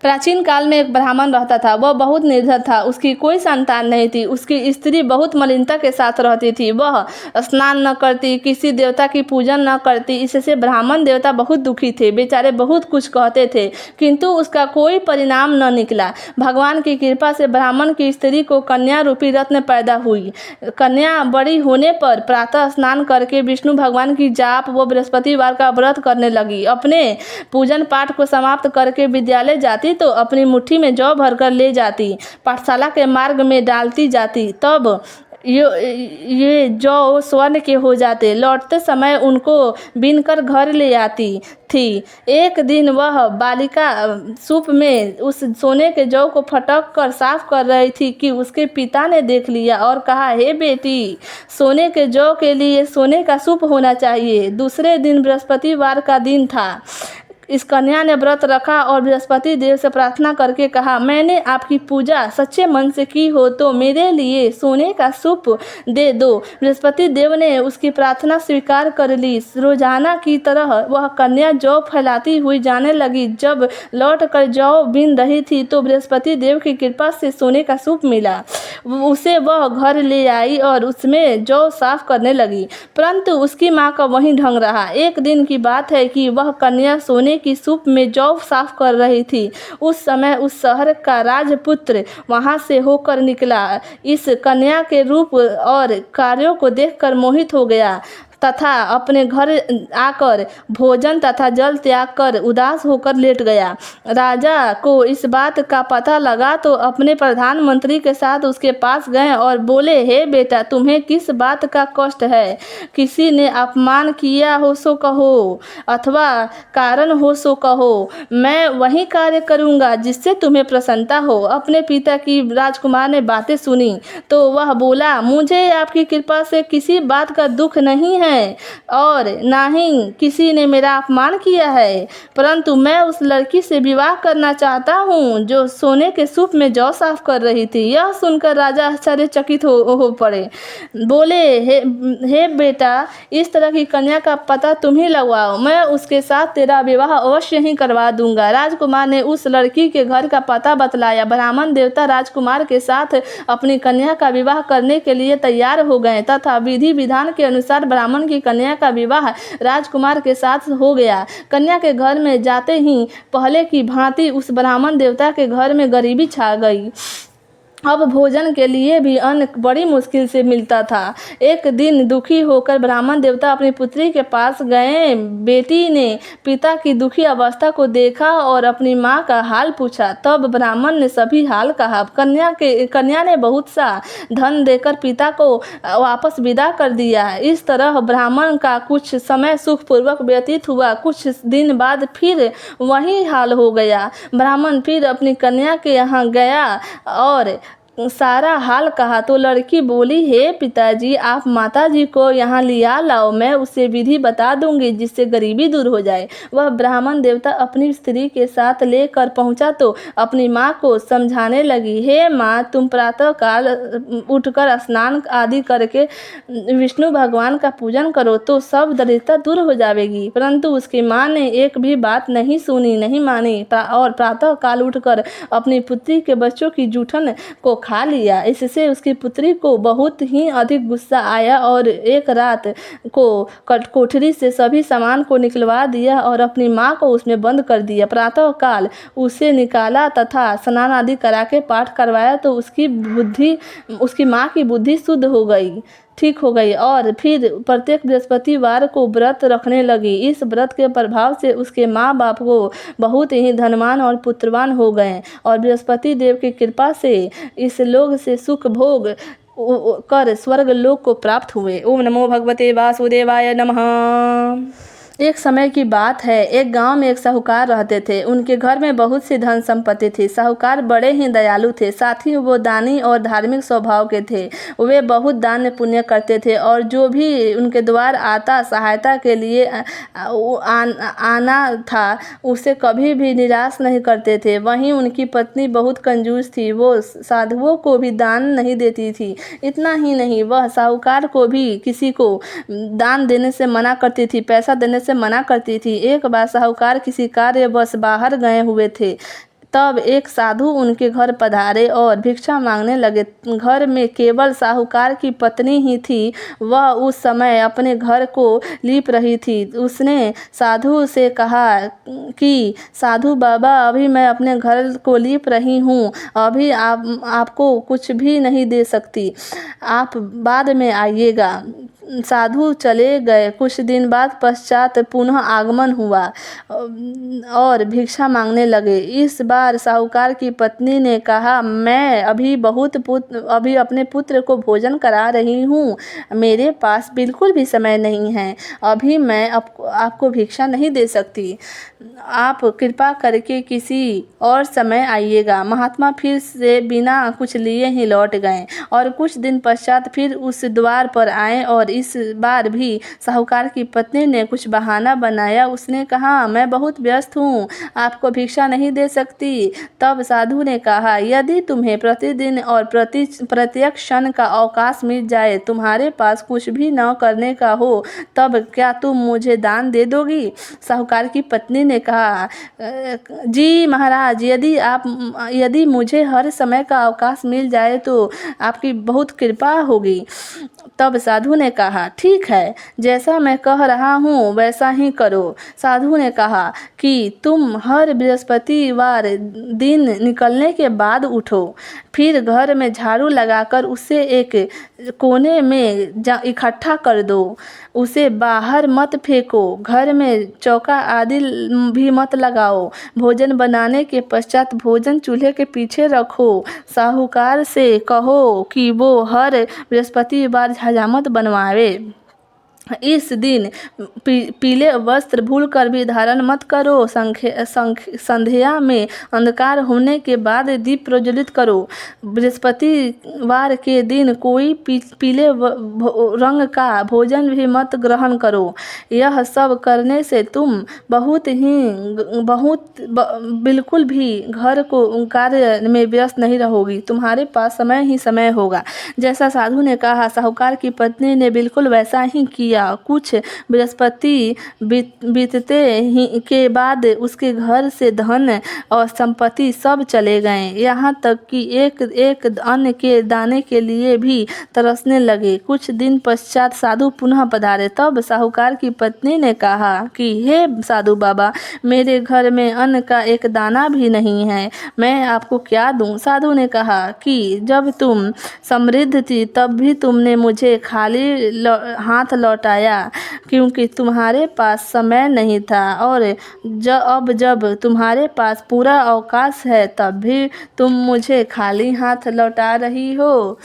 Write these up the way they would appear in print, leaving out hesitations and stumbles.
प्राचीन काल में एक ब्राह्मण रहता था। वह बहुत निर्धन था, उसकी कोई संतान नहीं थी। उसकी स्त्री बहुत मलिनता के साथ रहती थी। वह स्नान न करती, किसी देवता की पूजन न करती। इससे ब्राह्मण देवता बहुत दुखी थे। बेचारे बहुत कुछ कहते थे, किंतु उसका कोई परिणाम न निकला। भगवान की कृपा से ब्राह्मण की स्त्री को कन्या रूपी रत्न पैदा हुई। कन्या बड़ी होने पर प्रातः स्नान करके विष्णु भगवान की जाप व बृहस्पतिवार का व्रत करने लगी। अपने पूजन पाठ को समाप्त करके विद्यालय जाती तो अपनी मुट्ठी में जौ भरकर ले जाती, पाठशाला के मार्ग में डालती जाती। तब ये जौ स्वर्ण के हो जाते। लौटते समय उनको बीनकर घर ले आती थी। एक दिन वह बालिका सूप में उस सोने के जौ को फटक कर साफ कर रही थी कि उसके पिता ने देख लिया और कहा, हे बेटी, सोने के जौ के लिए सोने का सूप होना चाहिए। दूसरे दिन बृहस्पतिवार का दिन था। इस कन्या ने व्रत रखा और बृहस्पति देव से प्रार्थना करके कहा, मैंने आपकी पूजा सच्चे मन से की हो तो मेरे लिए सोने का सूप दे दो। बृहस्पति देव ने उसकी प्रार्थना स्वीकार कर ली। रोजाना की तरह वह कन्या जौ फैलाती हुई जाने लगी। जब लौट कर जौ बीन रही थी तो बृहस्पति देव की कृपा से सोने का सूप मिला। उसे वह घर ले आई और उसमें जौ साफ करने लगी, परंतु उसकी माँ का वही ढंग रहा। एक दिन की बात है कि वह कन्या सोने की सूप में जौ साफ कर रही थी। उस समय उस शहर का राजपुत्र वहां से होकर निकला। इस कन्या के रूप और कार्यों को देखकर मोहित हो गया तथा अपने घर आकर भोजन तथा जल त्याग कर उदास होकर लेट गया। राजा को इस बात का पता लगा तो अपने प्रधानमंत्री के साथ उसके पास गए और बोले, हे बेटा, तुम्हें किस बात का कष्ट है? किसी ने अपमान किया हो सो कहो, अथवा कारण हो सो कहो। मैं वही कार्य करूँगा जिससे तुम्हें प्रसन्नता हो। अपने पिता की राजकुमार ने बातें सुनी तो वह बोला, मुझे आपकी कृपा से किसी बात का दुख नहीं है और ना ही किसी ने मेरा अपमान किया है, परंतु मैं उस लड़की से विवाह करना चाहता हूँ जो सोने के सूप में जौ साफ कर रही थी। यह सुनकर राजा आश्चर्यचकित हो पड़े। बोले, हे बेटा, इस तरह की कन्या का पता तुम ही लगवाओ, मैं उसके साथ तेरा विवाह अवश्य ही करवा दूंगा। राजकुमार ने उस लड़की के घर का पता बतलाया। ब्राह्मण देवता राजकुमार के साथ अपनी कन्या का विवाह करने के लिए तैयार हो गए तथा विधि विधान के अनुसार ब्राह्मण की कन्या का विवाह राजकुमार के साथ हो गया। कन्या के घर में जाते ही पहले की भांति उस ब्राह्मण देवता के घर में गरीबी छा गई। अब भोजन के लिए भी अन्न बड़ी मुश्किल से मिलता था। एक दिन दुखी होकर ब्राह्मण देवता अपनी पुत्री के पास गए। बेटी ने पिता की दुखी अवस्था को देखा और अपनी माँ का हाल पूछा। तब ब्राह्मण ने सभी हाल कहा। कन्या ने बहुत सा धन देकर पिता को वापस विदा कर दिया। इस तरह ब्राह्मण का कुछ समय सुखपूर्वक व्यतीत हुआ। कुछ दिन बाद फिर वही हाल हो गया। ब्राह्मण फिर अपनी कन्या के यहाँ गया और सारा हाल कहा तो लड़की बोली, हे पिताजी, आप माताजी को यहाँ लिया लाओ, मैं उसे विधि बता दूंगी जिससे गरीबी दूर हो जाए। वह ब्राह्मण देवता अपनी स्त्री के साथ लेकर पहुँचा तो अपनी माँ को समझाने लगी, हे माँ, तुम प्रातः काल उठकर स्नान आदि करके विष्णु भगवान का पूजन करो तो सब दरिद्रता दूर हो जाएगी। परंतु उसकी माँ ने एक भी बात नहीं सुनी, नहीं मानी और प्रातः काल उठकर अपनी पुत्री के बच्चों की जूठन को खा लिया। इससे उसकी पुत्री को बहुत ही अधिक गुस्सा आया और एक रात को कोठरी से सभी सामान को निकलवा दिया और अपनी माँ को उसमें बंद कर दिया। प्रातः काल उसे निकाला तथा स्नान आदि करा के पाठ करवाया तो उसकी माँ की बुद्धि शुद्ध हो गई, ठीक हो गई और फिर प्रत्येक बृहस्पतिवार को व्रत रखने लगी। इस व्रत के प्रभाव से उसके माँ बाप को बहुत ही धनवान और पुत्रवान हो गए और बृहस्पति देव की कृपा से इस लोक से सुख भोग कर स्वर्ग लोक को प्राप्त हुए। ओम नमो भगवते वासुदेवाय नमः। एक समय की बात है, एक गांव में एक साहूकार रहते थे। उनके घर में बहुत सी धन संपत्ति थी। साहूकार बड़े ही दयालु थे, साथ ही वो दानी और धार्मिक स्वभाव के थे। वे बहुत दान पुण्य करते थे और जो भी उनके द्वार आता सहायता के लिए आना था उसे कभी भी निराश नहीं करते थे। वहीं उनकी पत्नी बहुत कंजूस थी, वो साधुओं को भी दान नहीं देती थी। इतना ही नहीं, वह साहूकार को भी किसी को दान देने से मना करती थी, पैसा देने से मना करती थी। एक बार साहूकार किसी कार्य बस बाहर गए हुए थे, तब एक साधु उनके घर पधारे और भिक्षा मांगने लगे। घर में केवल साहूकार की पत्नी ही थी। वह उस समय अपने घर को लीप रही थी। उसने साधु से कहा कि साधु बाबा, अभी मैं अपने घर को लीप रही हूँ, अभी आपको कुछ भी नहीं दे सकती, आप बाद में आइएगा। साधु चले गए। कुछ दिन बाद पश्चात पुनः आगमन हुआ और भिक्षा मांगने लगे। इस बार साहूकार की पत्नी ने कहा, मैं अभी अपने पुत्र को भोजन करा रही हूँ, मेरे पास बिल्कुल भी समय नहीं है, अभी मैं आपको भिक्षा नहीं दे सकती, आप कृपा करके किसी और समय आइएगा। महात्मा फिर से बिना कुछ लिए ही लौट गए और कुछ दिन पश्चात फिर उस द्वार पर आए और इस बार भी साहूकार की पत्नी ने कुछ बहाना बनाया। उसने कहा, मैं बहुत व्यस्त हूँ, आपको भिक्षा नहीं दे सकती। तब साधु ने कहा, यदि तुम्हें प्रतिदिन और प्रत्येक क्षण का अवकाश मिल जाए, तुम्हारे पास कुछ भी न करने का हो, तब क्या तुम मुझे दान दे दोगी? साहूकार की पत्नी ने कहा, जी महाराज, यदि मुझे हर समय का अवकाश मिल जाए तो आपकी बहुत कृपा होगी। तब साधु ने कहा, ठीक है, जैसा मैं कह रहा हूँ वैसा ही करो। साधु ने कहा कि तुम हर बृहस्पतिवार दिन निकलने के बाद उठो, फिर घर में झाड़ू लगाकर उसे एक कोने में इकट्ठा कर दो, उसे बाहर मत फेंको, घर में चौका आदि भी मत लगाओ। भोजन बनाने के पश्चात भोजन चूल्हे के पीछे रखो। साहूकार से कहो कि वो हर बृहस्पतिवार हजामत बनवावे। इस दिन पीले वस्त्र भूलकर भी धारण मत करो। संध्या में अंधकार होने के बाद दीप प्रज्वलित करो। बृहस्पतिवार के दिन कोई पीले रंग का भोजन भी मत ग्रहण करो। यह सब करने से तुम बिल्कुल भी घर को कार्य में व्यस्त नहीं रहोगी, तुम्हारे पास समय ही समय होगा। जैसा साधु ने कहा, साहूकार की पत्नी ने बिल्कुल वैसा ही किया। कुछ बृहस्पति बीतते ही के बाद उसके घर से धन और संपत्ति सब चले गए, यहाँ तक कि एक अन्न के दाने के लिए भी तरसने लगे। कुछ दिन पश्चात साधु पुनः पधारे। तब साहूकार की पत्नी ने कहा कि हे साधु बाबा, मेरे घर में अन्न का एक दाना भी नहीं है, मैं आपको क्या दूं? साधु ने कहा कि जब तुम समृद्ध थी तब भी तुमने मुझे खाली हाथ लौटाया, क्योंकि तुम्हारे पास समय नहीं था, और अब जब तुम्हारे पास पूरा अवकाश है तब भी तुम मुझे खाली हाथ लौटा रही हो,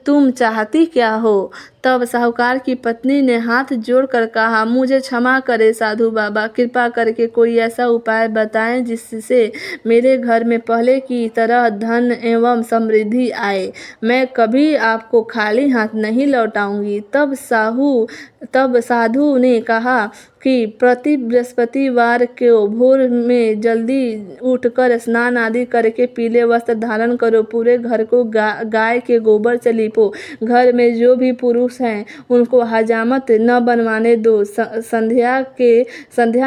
तुम चाहती क्या हो? तब साहूकार की पत्नी ने हाथ जोड़कर कहा, मुझे क्षमा करें साधु बाबा, कृपा करके कोई ऐसा उपाय बताएं जिससे मेरे घर में पहले की तरह धन एवं समृद्धि आए, मैं कभी आपको खाली हाथ नहीं लौटाऊंगी। तब साधु ने कहा कि प्रति बृहस्पतिवार को भोर में जल्दी उठकर स्नान आदि करके पीले वस्त्र धारण करो, पूरे घर को गाय के गोबर से लीपो, घर में जो भी पुरुष हैं उनको हजामत न बनवाने दो, संध्या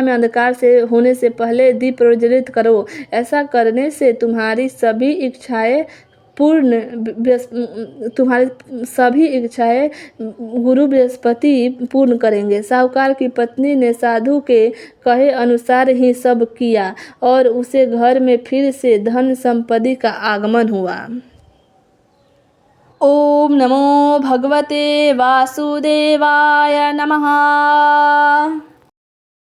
में अंधकार से होने से पहले दीप प्रज्वलित करो। ऐसा करने से तुम्हारी सभी इच्छाएं गुरु बृहस्पति पूर्ण करेंगे। साहूकार की पत्नी ने साधु के कहे अनुसार ही सब किया और उसे घर में फिर से धन संपत्ति का आगमन हुआ। ओम नमो भगवते वासुदेवाय नमः।